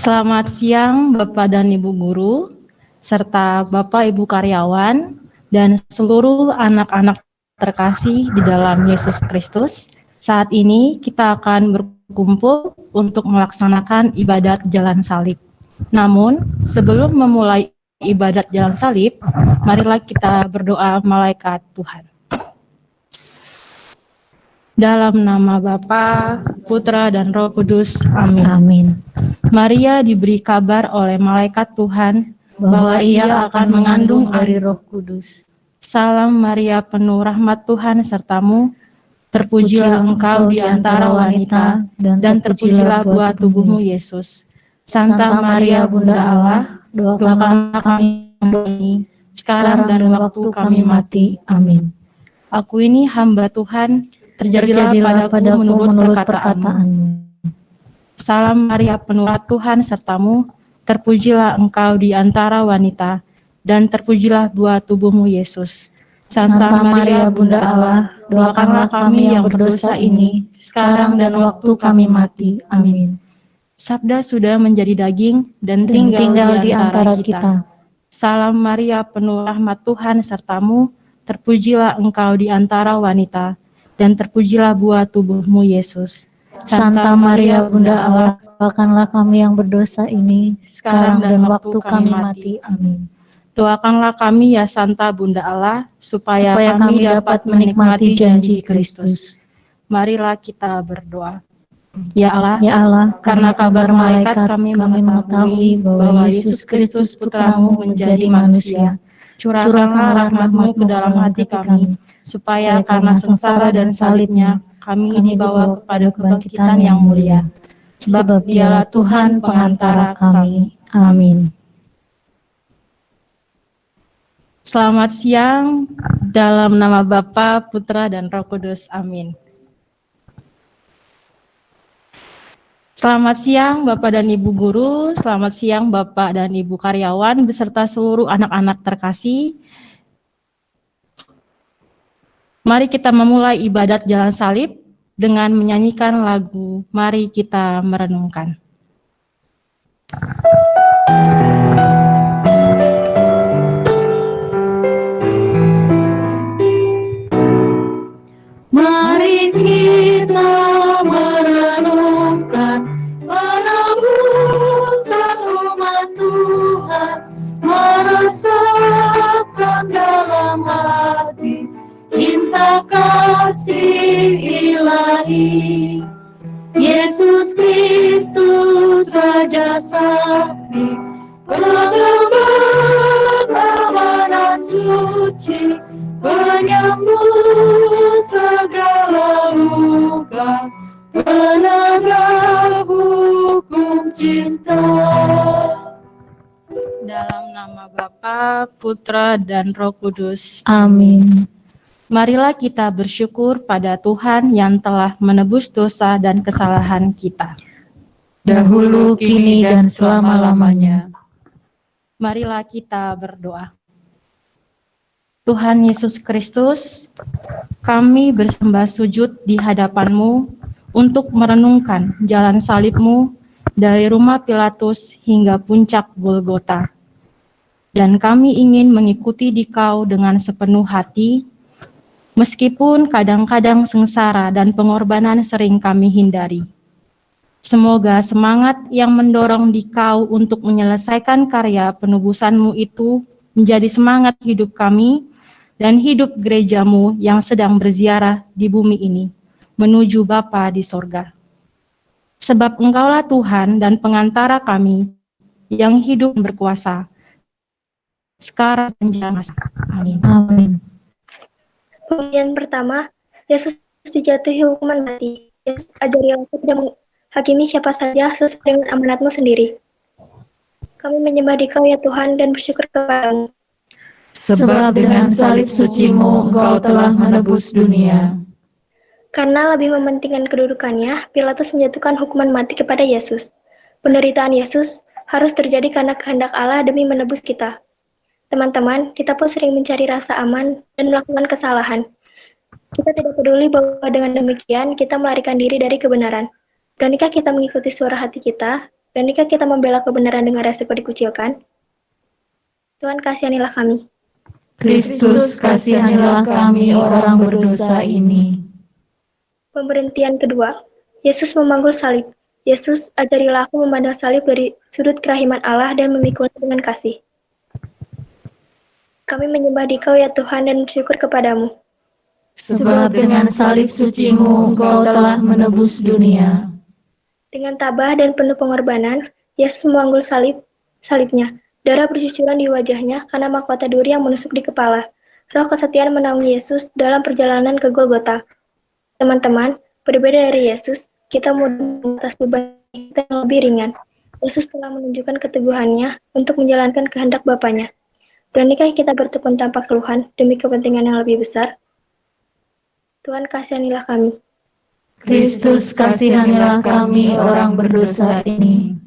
Selamat siang Bapak dan Ibu Guru, serta Bapak Ibu karyawan, dan seluruh anak-anak terkasih di dalam Yesus Kristus. Saat ini kita akan berkumpul untuk melaksanakan ibadat Jalan Salib. Namun, sebelum memulai ibadat Jalan Salib, marilah kita berdoa malaikat Tuhan. Dalam nama Bapa, Putra, dan Roh Kudus. Amin. Amin. Maria diberi kabar oleh malaikat Tuhan Bahwa ia akan mengandung dari Roh Kudus. Salam Maria, penuh rahmat Tuhan sertamu. Terpujilah engkau di antara wanita, dan terpujilah buah tubuhmu Yesus. Santa Maria, Bunda Allah, doakanlah kami yang sekarang dan waktu kami mati. Amin. Aku ini hamba Tuhan, terjadilah padaku menurut perkataanmu. Salam Maria, penuh rahmat Tuhan sertamu, terpujilah engkau di antara wanita, dan terpujilah buah tubuhmu Yesus. Santa Maria, Bunda Allah, doakanlah kami yang berdosa ini, sekarang dan waktu kami mati. Amin. Sabda sudah menjadi daging dan tinggal di antara kita. Salam Maria, penuh rahmat Tuhan sertamu, terpujilah engkau di antara wanita, dan terpujilah buah tubuhmu Yesus. Santa Maria, Bunda Allah, doakanlah kami yang berdosa ini, sekarang dan waktu kami mati. Amin. Doakanlah kami ya Santa Bunda Allah, supaya kami dapat menikmati janji Kristus. Marilah kita berdoa. Ya Allah, karena kabar malaikat kami mengetahui bahwa Yesus Kristus Putramu menjadi manusia. Curahkanlah rahmat-Mu ke dalam hati kami, supaya karena sengsara dan salibnya, kami dibawa kepada kebangkitan yang mulia. Sebab Dialah Tuhan pengantara kami. Amin. Selamat siang, dalam nama Bapa, Putra, dan Roh Kudus. Amin. Selamat siang Bapak dan Ibu Guru, selamat siang Bapak dan Ibu karyawan, beserta seluruh anak-anak terkasih. Mari kita memulai ibadat Jalan Salib dengan menyanyikan lagu Mari Kita Merenungkan. Mari kita merenungkan penebusan umat Tuhan, meresapkan dalam hati cinta kasih ilahi. Yesus Kristus Raja Sakti, penebus amanah suci, penyembuh segala luka, penegak hukum cinta. Dalam nama Bapa, Putra, dan Roh Kudus. Amin. Marilah kita bersyukur pada Tuhan yang telah menebus dosa dan kesalahan kita. Dahulu, kini, dan selama-lamanya. Marilah kita berdoa. Tuhan Yesus Kristus, kami bersembah sujud di hadapan-Mu untuk merenungkan jalan salib-Mu dari rumah Pilatus hingga puncak Golgota. Dan kami ingin mengikuti Dikau dengan sepenuh hati, meskipun kadang-kadang sengsara dan pengorbanan sering kami hindari. Semoga semangat yang mendorong Dikau untuk menyelesaikan karya penebusan-Mu itu menjadi semangat hidup kami dan hidup gereja-Mu yang sedang berziarah di bumi ini, menuju Bapa di sorga. Sebab Engkaulah Tuhan dan pengantara kami yang hidup dan berkuasa, sekarang dan jangan. Amin. Amin. Pemberian pertama, Yesus dijatuhi hukuman mati. Yesus ajari aku tidak menghakimi siapa saja sesuai dengan amanat-Mu sendiri. Kami menyembah Dikau ya Tuhan dan bersyukur kepada-Mu. Sebab dengan salib suci-Mu Engkau telah menebus dunia. Karena lebih mementingkan kedudukannya, Pilatus menjatuhkan hukuman mati kepada Yesus. Penderitaan Yesus harus terjadi karena kehendak Allah demi menebus kita. Teman-teman, kita pun sering mencari rasa aman dan melakukan kesalahan. Kita tidak peduli bahwa dengan demikian kita melarikan diri dari kebenaran. Beranikah kita mengikuti suara hati kita Beranikah kita membela kebenaran dengan resiko dikucilkan? Tuhan, kasihanilah kami. Kristus, kasihanilah kami orang berdosa ini. Pemberhentian kedua, Yesus memanggul salib. Yesus, ajarilah aku memandang salib dari sudut kerahiman Allah dan memikulnya dengan kasih. Kami menyembah Dikau ya Tuhan dan bersyukur kepadamu. Sebab dengan salib sucimu Engkau telah menebus dunia. Dengan tabah dan penuh pengorbanan, Yesus memanggul salibnya. Darah bercucuran di wajahnya karena mahkota duri yang menusuk di kepala. Roh kesetiaan menaungi Yesus dalam perjalanan ke Golgota. Teman-teman, berbeda dari Yesus, kita mudah atas beban kita yang lebih ringan. Yesus telah menunjukkan keteguhannya untuk menjalankan kehendak Bapaknya. Beranikah kita bertekun tanpa keluhan demi kepentingan yang lebih besar? Tuhan, kasihanilah kami. Kristus, kasihanilah kami orang berdosa ini.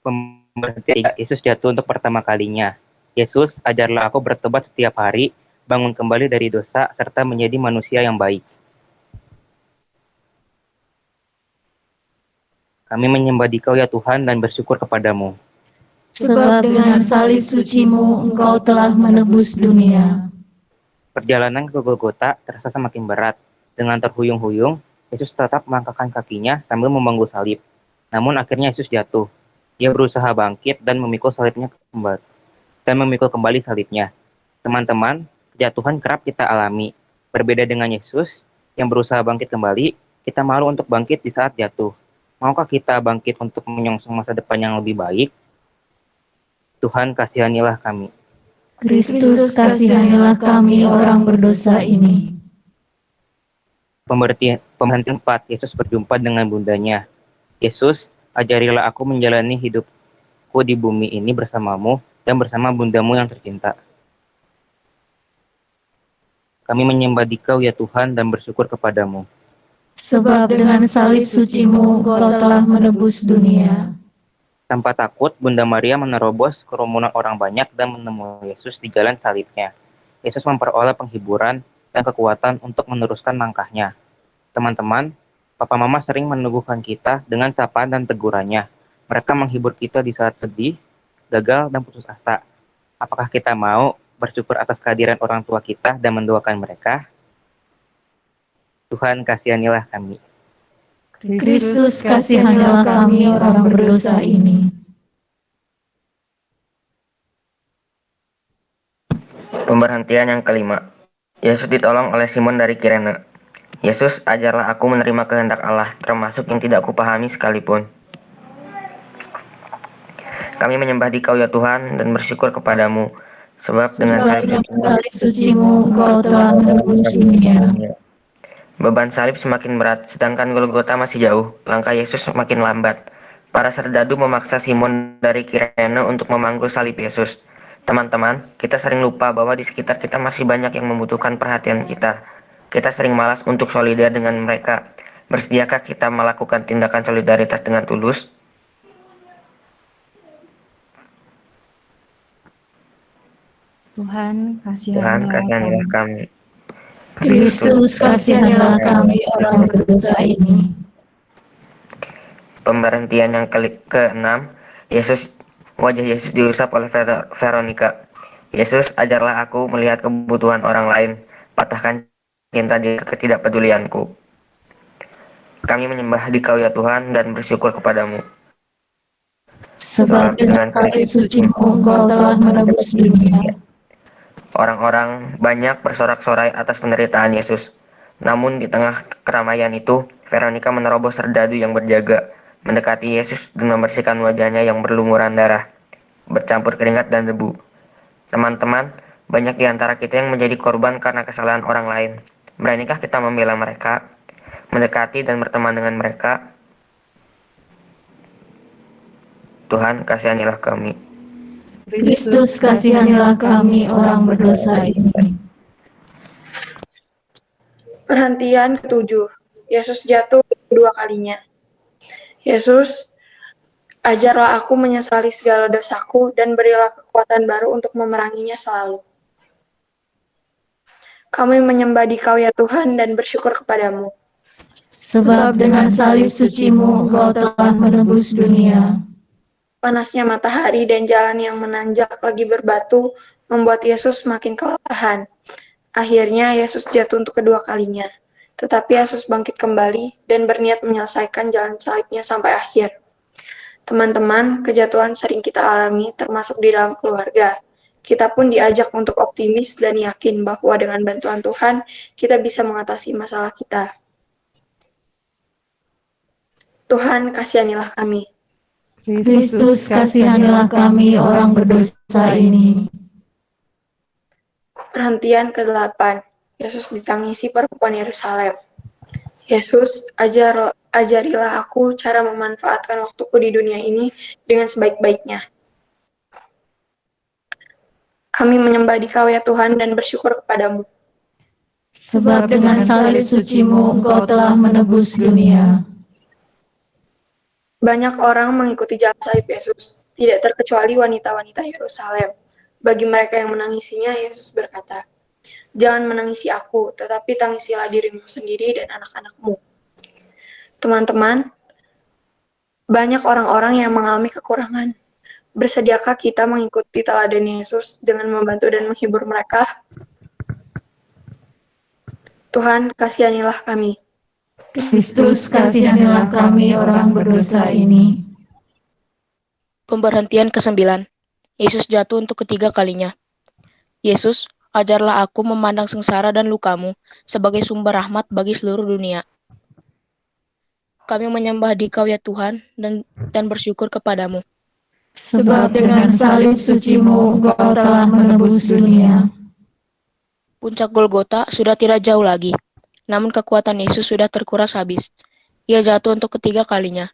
Pemberhentian Yesus jatuh untuk pertama kalinya. Yesus, ajarlah aku bertobat setiap hari, bangun kembali dari dosa, serta menjadi manusia yang baik. Kami menyembah Dikau ya Tuhan dan bersyukur kepadamu. Sebab dengan salib sucimu Engkau telah menebus dunia. Perjalanan ke Golgota terasa semakin berat. Dengan terhuyung-huyung, Yesus tetap melangkahkan kakinya sambil memanggul salib. Namun akhirnya Yesus jatuh. Dia berusaha bangkit dan memikul kembali salibnya. Teman-teman, kejatuhan kerap kita alami. Berbeda dengan Yesus yang berusaha bangkit kembali, kita malu untuk bangkit di saat jatuh. Maukah kita bangkit untuk menyongsong masa depan yang lebih baik? Tuhan, kasihanilah kami. Kristus, kasihanilah kami orang berdosa ini. Pemberhentian 4, Yesus berjumpa dengan bundanya. Yesus, ajarilah aku menjalani hidupku di bumi ini bersamamu dan bersama bundamu yang tercinta. Kami menyembah Dikau ya Tuhan dan bersyukur kepadamu. Sebab dengan salib sucimu Engkau telah menebus dunia. Tanpa takut, Bunda Maria menerobos kerumunan orang banyak dan menemui Yesus di jalan salibnya. Yesus memperoleh penghiburan dan kekuatan untuk meneruskan langkahnya. Teman-teman, Papa Mama sering meneguhkan kita dengan sapaan dan tegurannya. Mereka menghibur kita di saat sedih, gagal, dan putus asa. Apakah kita mau bersyukur atas kehadiran orang tua kita dan mendoakan mereka? Tuhan, kasihanilah kami. Kristus, kasihanilah kami orang berdosa ini. Pemberhentian yang kelima. Yesus ditolong oleh Simon dari Kirene. Yesus, ajarlah aku menerima kehendak Allah, termasuk yang tidak kupahami sekalipun. Kami menyembah Dikau ya Tuhan dan bersyukur kepadamu, sebab dengan salib sucimu Engkau telah menebus dunia. Beban salib semakin berat, sedangkan Golgota masih jauh. Langkah Yesus semakin lambat. Para serdadu memaksa Simon dari Kirene untuk memanggul salib Yesus. Teman-teman, kita sering lupa bahwa di sekitar kita masih banyak yang membutuhkan perhatian kita. Kita sering malas untuk solidar dengan mereka. Bersediakah kita melakukan tindakan solidaritas dengan tulus? Tuhan, Tuhan, kasihanilah kami. Kristus, kasihanilah kami orang berdosa ini. Pemberhentian yang ke-6, wajah Yesus diusap oleh Veronica. Yesus, ajarlah aku melihat kebutuhan orang lain, patahkan cinta di ketidakpedulianku. Kami menyembah Dikau ya Tuhan dan bersyukur kepadamu. Sebab dengan salib sucimu Engkau telah menebus dunia. Orang-orang banyak bersorak-sorai atas penderitaan Yesus. Namun di tengah keramaian itu, Veronica menerobos serdadu yang berjaga, mendekati Yesus dan membersihkan wajahnya yang berlumuran darah, bercampur keringat dan debu. Teman-teman, banyak di antara kita yang menjadi korban karena kesalahan orang lain. Beranikah kita membela mereka, mendekati dan berteman dengan mereka? Tuhan, kasihanilah kami. Kristus, kasihanilah kami orang berdosa ini. Perhentian ke-7. Yesus jatuh kedua kalinya. Yesus, ajarlah aku menyesali segala dosaku dan berilah kekuatan baru untuk memeranginya selalu. Kami menyembah Dikau ya Tuhan dan bersyukur kepadamu. Sebab dengan salib suci-Mu Engkau telah menebus dunia. Panasnya matahari dan jalan yang menanjak lagi berbatu membuat Yesus makin kelelahan. Akhirnya Yesus jatuh untuk kedua kalinya. Tetapi Yesus bangkit kembali dan berniat menyelesaikan jalan salibnya sampai akhir. Teman-teman, kejatuhan sering kita alami termasuk di dalam keluarga. Kita pun diajak untuk optimis dan yakin bahwa dengan bantuan Tuhan, kita bisa mengatasi masalah kita. Tuhan, kasihanilah kami. Kristus, kasihanilah kami orang berdosa ini. Perhentian ke-8. Yesus ditangisi perempuan Yerusalem. Yesus, ajarilah aku cara memanfaatkan waktuku di dunia ini dengan sebaik-baiknya. Kami menyembah Dikau ya Tuhan dan bersyukur kepadamu. Sebab dengan salib suci-Mu Engkau telah menebus dunia. Banyak orang mengikuti jalan salib Yesus, tidak terkecuali wanita-wanita Yerusalem. Bagi mereka yang menangisinya, Yesus berkata, "Jangan menangisi aku, tetapi tangisilah dirimu sendiri dan anak-anakmu." Teman-teman, banyak orang-orang yang mengalami kekurangan. Bersediakah kita mengikuti teladan Yesus dengan membantu dan menghibur mereka? Tuhan, kasihanilah kami. Kristus, kasihanilah kami orang berdosa ini. Pemberhentian ke-9. Yesus jatuh untuk ketiga kalinya. Yesus, ajarlah aku memandang sengsara dan lukamu sebagai sumber rahmat bagi seluruh dunia. Kami menyembah Dikau ya Tuhan dan bersyukur kepadamu. Sebab dengan salib suci-Mu Engkau telah menebus dunia. Puncak Golgota sudah tidak jauh lagi, namun kekuatan Yesus sudah terkuras habis. Ia jatuh untuk ketiga kalinya.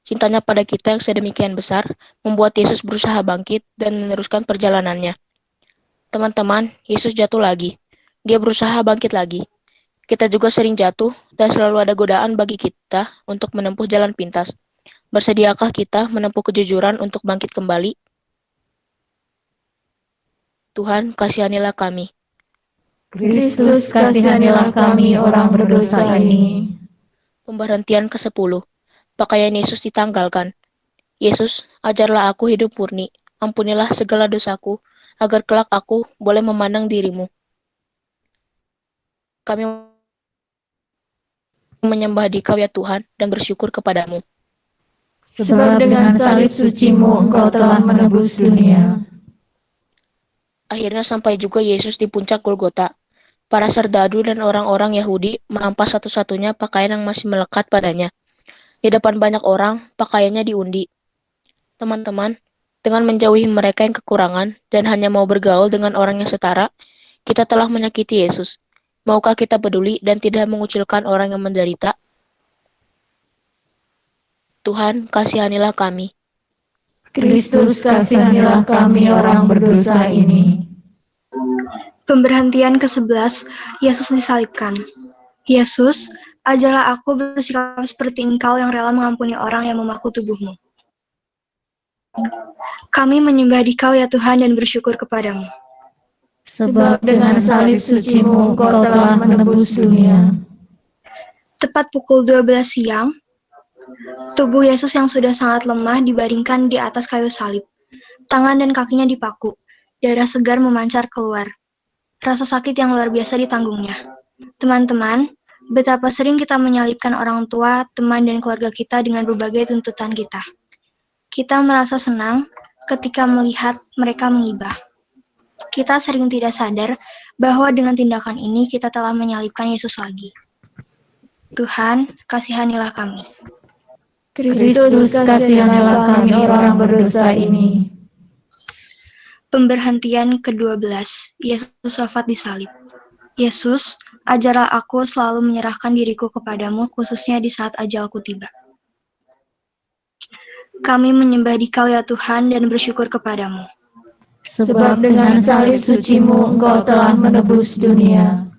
Cintanya pada kita yang sedemikian besar membuat Yesus berusaha bangkit dan meneruskan perjalanannya. Teman-teman, Yesus jatuh lagi. Dia berusaha bangkit lagi. Kita juga sering jatuh dan selalu ada godaan bagi kita untuk menempuh jalan pintas. Bersediakah kita menempuh kejujuran untuk bangkit kembali? Tuhan, kasihanilah kami. Kristus, kasihanilah kami orang berdosa ini. Pemberhentian ke-10. Pakaian Yesus ditanggalkan. Yesus, ajarlah aku hidup murni. Ampunilah segala dosaku, agar kelak aku boleh memandang dirimu. Kami menyembah Dikau ya Tuhan dan bersyukur kepadamu. Sebab dengan salib suci-Mu Engkau telah menebus dunia. Akhirnya sampai juga Yesus di puncak Golgota. Para serdadu dan orang-orang Yahudi merampas satu-satunya pakaian yang masih melekat padanya. Di depan banyak orang, pakaiannya diundi. Teman-teman, dengan menjauhi mereka yang kekurangan dan hanya mau bergaul dengan orang yang setara, kita telah menyakiti Yesus. Maukah kita peduli dan tidak mengucilkan orang yang menderita? Tuhan, kasihanilah kami. Kristus, kasihanilah kami orang berdosa ini. Pemberhentian ke-11, Yesus disalibkan. Yesus, ajarlah aku bersikap seperti Engkau yang rela mengampuni orang yang memaku tubuhmu. Kami menyembah Dikau ya Tuhan dan bersyukur kepadamu. Sebab dengan salib suci-Mu Engkau telah menebus dunia. Tepat pukul 12 siang, tubuh Yesus yang sudah sangat lemah dibaringkan di atas kayu salib. Tangan dan kakinya dipaku, darah segar memancar keluar. Rasa sakit yang luar biasa ditanggungnya. Teman-teman, betapa sering kita menyalibkan orang tua, teman, dan keluarga kita dengan berbagai tuntutan kita. Kita merasa senang ketika melihat mereka mengibah. Kita sering tidak sadar bahwa dengan tindakan ini kita telah menyalibkan Yesus lagi. Tuhan, kasihanilah kami. Kristus, kasihanilah kami orang berdosa ini. Pemberhentian ke-12, Yesus wafat disalib. Yesus, ajarlah aku selalu menyerahkan diriku kepadamu, khususnya di saat ajalku tiba. Kami menyembah Dikau ya Tuhan dan bersyukur kepadamu. Sebab dengan salib suci-Mu Engkau telah menebus dunia.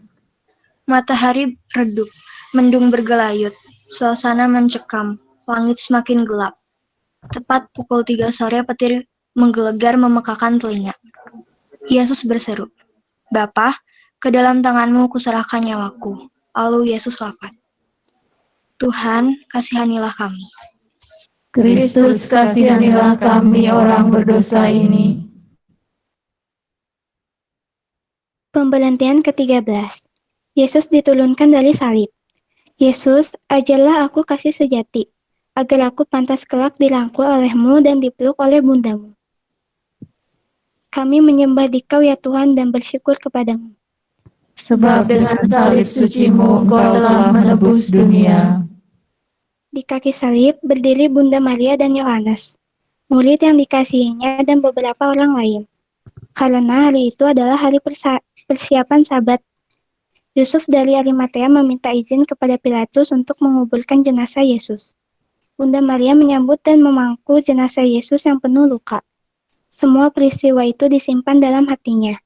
Matahari redup, mendung bergelayut, suasana mencekam, langit semakin gelap. Tepat pukul 3 sore petir menggelegar memekakan telinga. Yesus berseru, "Bapa, ke dalam tangan-Mu kuserahkan nyawaku." Lalu Yesus wafat. Tuhan, kasihanilah kami. Kristus, kasihanilah kami orang berdosa ini. Pemberhentian ke-13. Yesus diturunkan dari salib. Yesus, ajarlah aku kasih sejati, agar aku pantas kelak dirangkul olehmu dan dipeluk oleh bundamu. Kami menyembah Dikau ya Tuhan dan bersyukur kepadamu. Sebab dengan salib sucimu Engkau telah menebus dunia. Di kaki salib berdiri Bunda Maria dan Yohanes, murid yang dikasihinya dan beberapa orang lain. Karena hari itu adalah hari persiapan Sabat, Yusuf dari Arimatea meminta izin kepada Pilatus untuk menguburkan jenazah Yesus. Bunda Maria menyambut dan memangku jenazah Yesus yang penuh luka. Semua peristiwa itu disimpan dalam hatinya.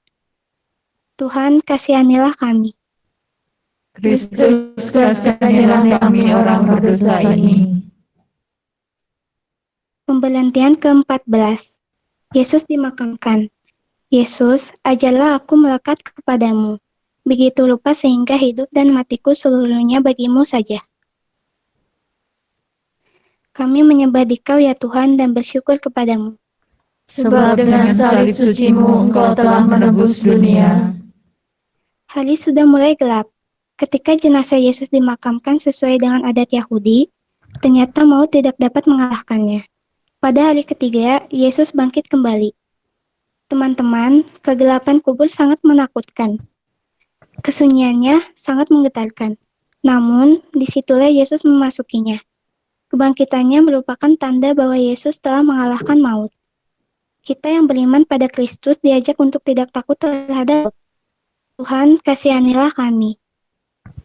Tuhan, kasihanilah kami. Kristus, kasihanilah kami orang berdosa ini. Pemberhentian ke-14. Yesus dimakamkan. Yesus, ajarlah aku melekat kepadamu. Begitu lupa sehingga hidup dan matiku seluruhnya bagimu saja. Kami menyembah Dikau ya Tuhan dan bersyukur kepadamu. Sebab dengan salib sucimu Engkau telah menebus dunia. Hari sudah mulai gelap. Ketika jenazah Yesus dimakamkan sesuai dengan adat Yahudi, ternyata maut tidak dapat mengalahkannya. Pada hari ketiga, Yesus bangkit kembali. Teman-teman, kegelapan kubur sangat menakutkan. Kesunyiannya sangat menggetarkan. Namun, disitulah Yesus memasukinya. Kebangkitannya merupakan tanda bahwa Yesus telah mengalahkan maut. Kita yang beriman pada Kristus diajak untuk tidak takut terhadap maut. Tuhan, kasihanilah kami.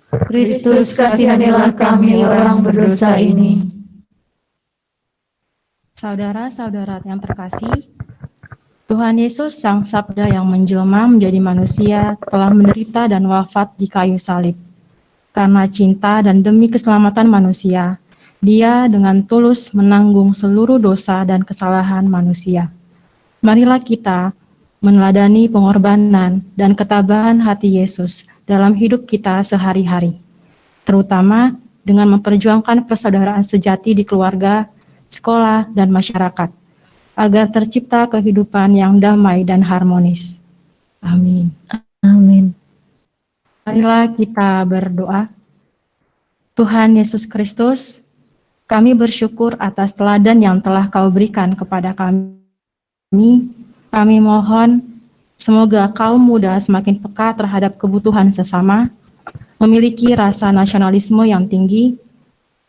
Kristus, kasihanilah kami orang berdosa ini. Saudara-saudara yang terkasih, Tuhan Yesus Sang Sabda yang menjelma menjadi manusia telah menderita dan wafat di kayu salib. Karena cinta dan demi keselamatan manusia, Dia dengan tulus menanggung seluruh dosa dan kesalahan manusia. Marilah kita meneladani pengorbanan dan ketabahan hati Yesus dalam hidup kita sehari-hari, terutama dengan memperjuangkan persaudaraan sejati di keluarga, sekolah, dan masyarakat, agar tercipta kehidupan yang damai dan harmonis. Amin. Amin. Marilah kita berdoa. Tuhan Yesus Kristus, kami bersyukur atas teladan yang telah Kau berikan kepada kami. Kami mohon semoga kaum muda semakin peka terhadap kebutuhan sesama, memiliki rasa nasionalisme yang tinggi,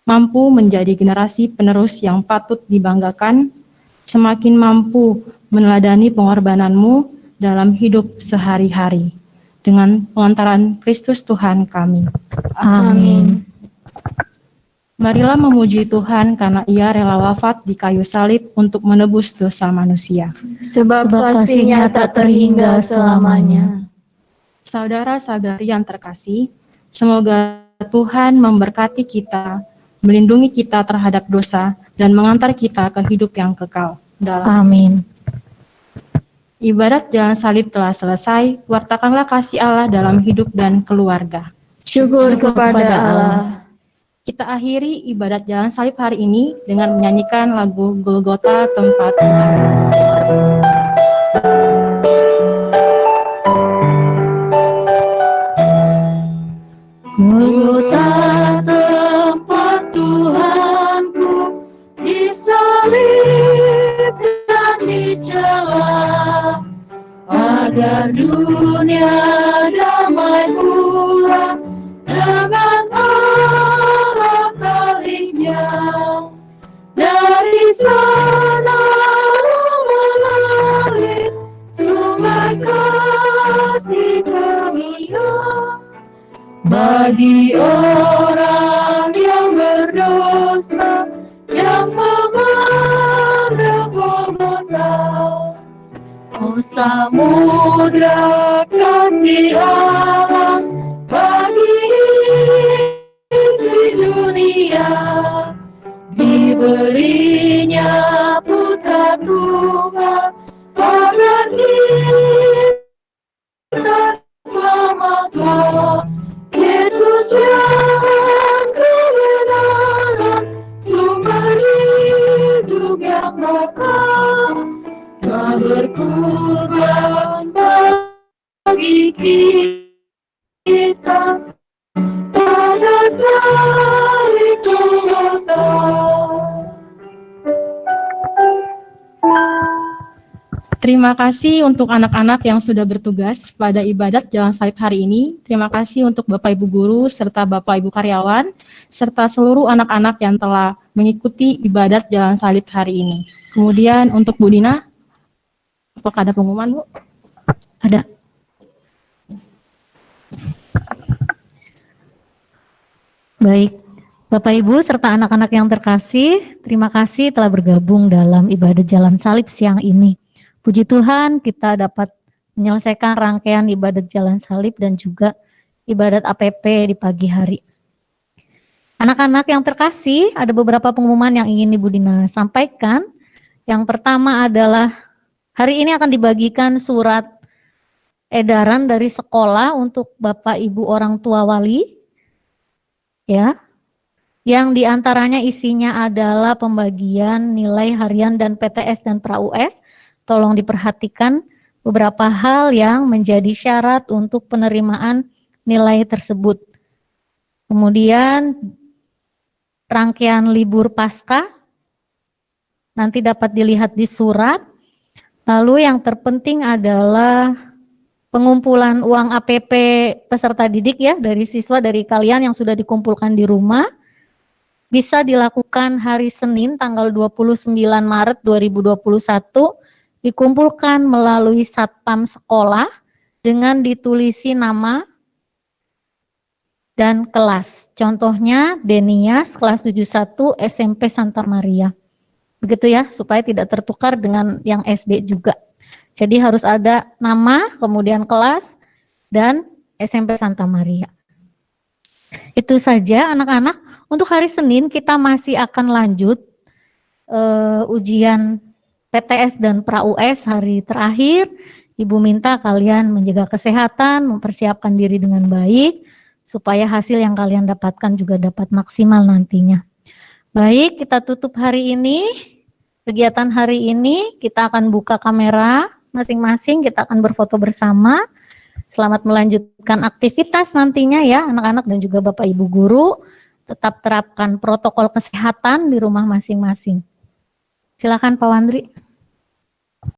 mampu menjadi generasi penerus yang patut dibanggakan, semakin mampu meneladani pengorbanan-Mu dalam hidup sehari-hari. Dengan pengantaran Kristus Tuhan kami. Amin. Marilah memuji Tuhan karena Ia rela wafat di kayu salib untuk menebus dosa manusia. Sebab kasih-Nya tak terhingga selamanya. Saudara-saudari yang terkasih, semoga Tuhan memberkati kita, melindungi kita terhadap dosa, dan mengantar kita ke hidup yang kekal. Amin. Ibadat jalan salib telah selesai, wartakanlah kasih Allah dalam hidup dan keluarga. Syukur kepada Allah. Kita akhiri ibadat jalan salib hari ini dengan menyanyikan lagu Golgota Tempat Tuhan. Golgota tempat Tuhanku, disalibkan dicela, agar dunia damai pula dengan Allah kalinya. Dari sana mengalir sungai kasih karunia bagi orang yang berdosa yang memandang Golgota. Oh samudra kasih Allah bagi isi dunia, diberinya putra tunggal agar kita selamatlah. Yesus jalan kebenaran maka telah berkorban bagi kita pada salib Golgota. Terima kasih untuk anak-anak yang sudah bertugas pada ibadat Jalan Salib hari ini. Terima kasih untuk Bapak Ibu Guru, serta Bapak Ibu Karyawan, serta seluruh anak-anak yang telah mengikuti ibadat Jalan Salib hari ini. Kemudian untuk Bu Dina, apakah ada pengumuman, Bu? Ada. Baik, Bapak Ibu serta anak-anak yang terkasih, terima kasih telah bergabung dalam ibadat Jalan Salib siang ini. Puji Tuhan kita dapat menyelesaikan rangkaian ibadat Jalan Salib dan juga ibadat APP di pagi hari. Anak-anak yang terkasih, ada beberapa pengumuman yang ingin Ibu Dina sampaikan. Yang pertama adalah hari ini akan dibagikan surat edaran dari sekolah untuk Bapak Ibu orang tua wali, ya, yang diantaranya isinya adalah pembagian nilai harian dan PTS dan pra-US. Tolong diperhatikan beberapa hal yang menjadi syarat untuk penerimaan nilai tersebut. Kemudian rangkaian libur Paskah nanti dapat dilihat di surat. Lalu yang terpenting adalah pengumpulan uang APP peserta didik ya dari siswa dari kalian yang sudah dikumpulkan di rumah. Bisa dilakukan hari Senin tanggal 29 Maret 2021, dikumpulkan melalui Satpam sekolah dengan ditulisi nama dan kelas. Contohnya Denias kelas 71 SMP Santa Maria. Begitu ya, supaya tidak tertukar dengan yang SD juga. Jadi harus ada nama, kemudian kelas, dan SMP Santa Maria. Itu saja anak-anak. Untuk hari Senin kita masih akan lanjut ujian PTS dan pra-US hari terakhir. Ibu minta kalian menjaga kesehatan, mempersiapkan diri dengan baik, supaya hasil yang kalian dapatkan juga dapat maksimal nantinya. Baik, kita tutup hari ini. Kegiatan hari ini kita akan buka kamera masing-masing, kita akan berfoto bersama. Selamat melanjutkan aktivitas nantinya ya anak-anak dan juga Bapak Ibu Guru. Tetap terapkan protokol kesehatan di rumah masing-masing. Silakan Pak Wandri.